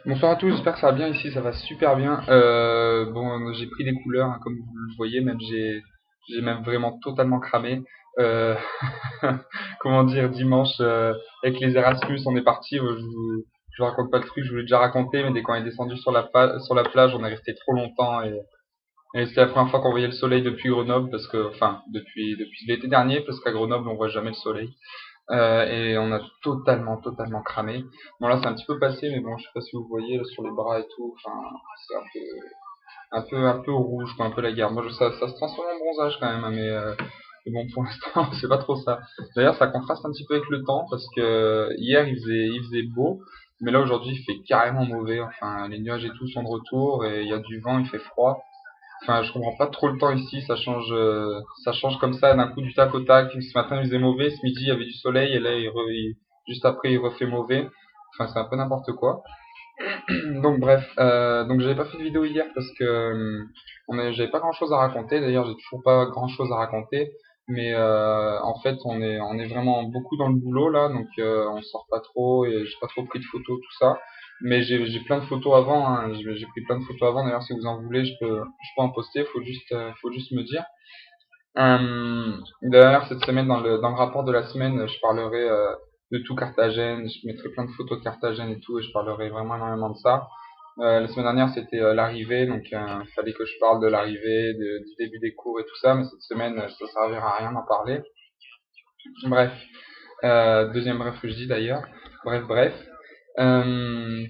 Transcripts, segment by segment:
Bonsoir à tous, j'espère que ça va bien ici, ça va super bien. Bon, j'ai pris des couleurs, hein, comme vous le voyez, même j'ai même vraiment totalement cramé. Euh, comment dire, dimanche avec les Erasmus, on est parti. Je vous raconte pas le truc, je vous l'ai déjà raconté, mais dès qu'on est descendu sur sur la plage, on est resté trop longtemps et c'était la première fois qu'on voyait le soleil depuis Grenoble, parce que, enfin, depuis l'été dernier, parce qu'à Grenoble on voit jamais le soleil. Et on a totalement cramé. Bon là c'est un petit peu passé, mais bon je sais pas si vous voyez là, sur les bras et tout, enfin c'est un peu rouge, quoi, un peu la guerre. Moi ça se transforme en bronzage quand même, hein, mais bon pour l'instant c'est pas trop ça. D'ailleurs ça contraste un petit peu avec le temps parce que hier il faisait beau, mais là aujourd'hui il fait carrément mauvais. Enfin les nuages et tout sont de retour et il y a du vent, il fait froid. Enfin, je comprends pas trop le temps ici, ça change comme ça d'un coup du tac au tac. Ce matin il faisait mauvais, ce midi il y avait du soleil et là juste après il refait mauvais. Enfin, c'est un peu n'importe quoi. Donc bref, donc j'avais pas fait de vidéo hier parce que j'avais pas grand chose à raconter. D'ailleurs, j'ai toujours pas grand chose à raconter. Mais en fait, on est vraiment beaucoup dans le boulot là, donc on sort pas trop et j'ai pas trop pris de photos, tout ça. Mais j'ai plein de photos avant, hein. J'ai pris plein de photos avant. D'ailleurs, si vous en voulez, je peux en poster. Faut juste me dire. D'ailleurs, cette semaine, dans le rapport de la semaine, je parlerai de tout Carthagène. Je mettrai plein de photos de Carthagène et tout, et je parlerai vraiment énormément de ça. La semaine dernière, c'était l'arrivée, donc il fallait que je parle de l'arrivée, du début des cours et tout ça, mais cette semaine, ça servira à rien d'en parler. Bref, deuxième bref que je dis d'ailleurs. Bref. Euh,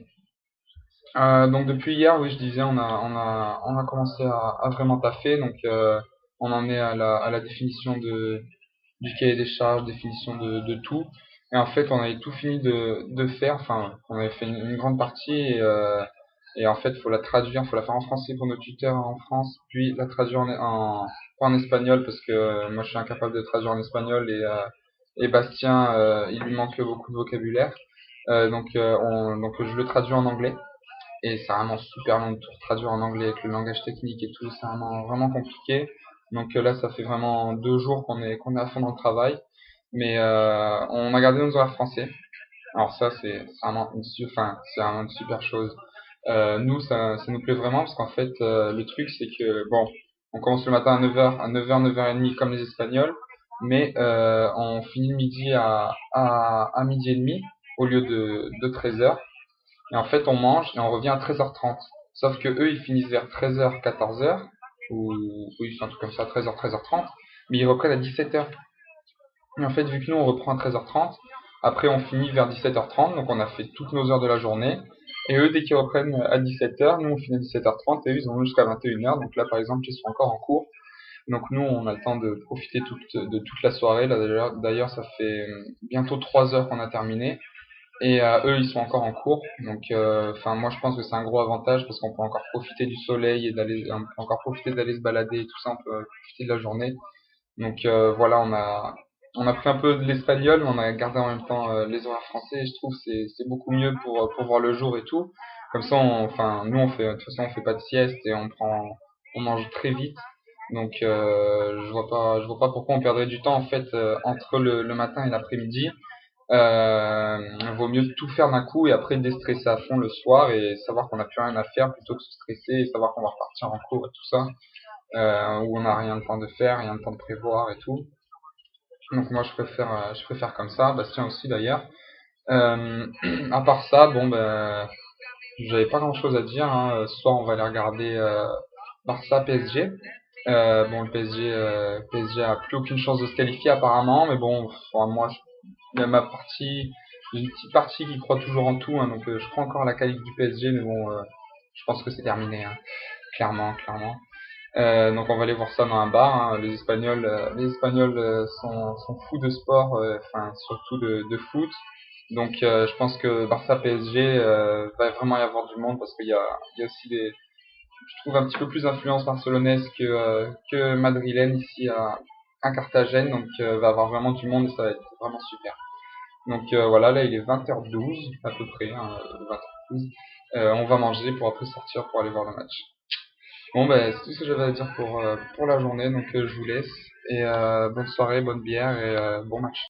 donc depuis hier, oui, je disais, on a commencé à vraiment taffer, donc on en est à la définition du cahier des charges, définition de tout. Et en fait, on avait tout fini de faire, enfin, on avait fait une grande partie et en fait, faut la traduire, faut la faire en français pour nos tuteurs en France, puis la traduire pas en espagnol parce que moi je suis incapable de traduire en espagnol et Bastien, il lui manque beaucoup de vocabulaire. Donc je le traduis en anglais et c'est vraiment super long de tout traduire en anglais avec le langage technique et tout, c'est vraiment compliqué. Donc là, ça fait vraiment 2 jours qu'on est à fond dans le travail, mais on a gardé nos horaires français. Alors ça, c'est vraiment c'est vraiment une super chose. Nous, ça nous plaît vraiment parce qu'en fait, le truc, c'est que bon, on commence le matin à 9h, 9h30 comme les Espagnols, mais on finit le midi à midi et demi au lieu de 13h. Et en fait, on mange et on revient à 13h30. Sauf que eux, ils finissent vers 13h, 14h, ou oui, c'est un truc comme ça, 13h, 13h30, mais ils reprennent à 17h. Et en fait, vu que nous, on reprend à 13h30, après, on finit vers 17h30, donc on a fait toutes nos heures de la journée. Et eux, dès qu'ils reprennent à 17h, nous, on finit à 17h30, et eux, ils ont jusqu'à 21h. Donc là, par exemple, ils sont encore en cours. Donc nous, on a le temps de profiter de toute la soirée. Là, d'ailleurs, ça fait bientôt 3 heures qu'on a terminé. Et eux, ils sont encore en cours. Donc, enfin, moi, je pense que c'est un gros avantage parce qu'on peut encore profiter du soleil on peut encore profiter d'aller se balader et tout ça. On peut profiter de la journée. Donc, voilà, on a pris un peu de l'espagnol, mais on a gardé en même temps les horaires français. Et je trouve que c'est beaucoup mieux pour voir le jour et tout. Comme ça, enfin, nous, de toute façon, on fait pas de sieste et on mange très vite. Donc, je vois pas pourquoi on perdrait du temps en fait entre le matin et l'après-midi. Vaut mieux tout faire d'un coup et après déstresser à fond le soir et savoir qu'on n'a plus rien à faire plutôt que se stresser et savoir qu'on va repartir en cours et tout ça, où on n'a rien le temps de faire, rien le temps de prévoir et tout. Donc moi je préfère comme ça, Bastien aussi d'ailleurs. Euh, à part ça, bon ben j'avais pas grand chose à dire, hein. Ce soir on va aller regarder Barça PSG. Bon le PSG a plus aucune chance de se qualifier apparemment, mais bon enfin, moi il y a ma partie, j'ai une petite partie qui croit toujours en tout, hein, donc je crois encore à la qualif du PSG, mais bon, je pense que c'est terminé, hein, clairement. Donc on va aller voir ça dans un bar, hein. Les Espagnols sont fous de sport, enfin surtout de foot. Donc je pense que Barça PSG va vraiment y avoir du monde parce il y a aussi je trouve un petit peu plus d'influence barcelonaise que madrilène ici à Carthagène, donc va avoir vraiment du monde et ça va être vraiment super. Donc voilà, là il est 20h12 à peu près, hein, 20h12. On va manger pour après sortir pour aller voir le match. Bon ben c'est tout ce que j'avais à dire pour la journée, donc je vous laisse. Et bonne soirée, bonne bière et bon match.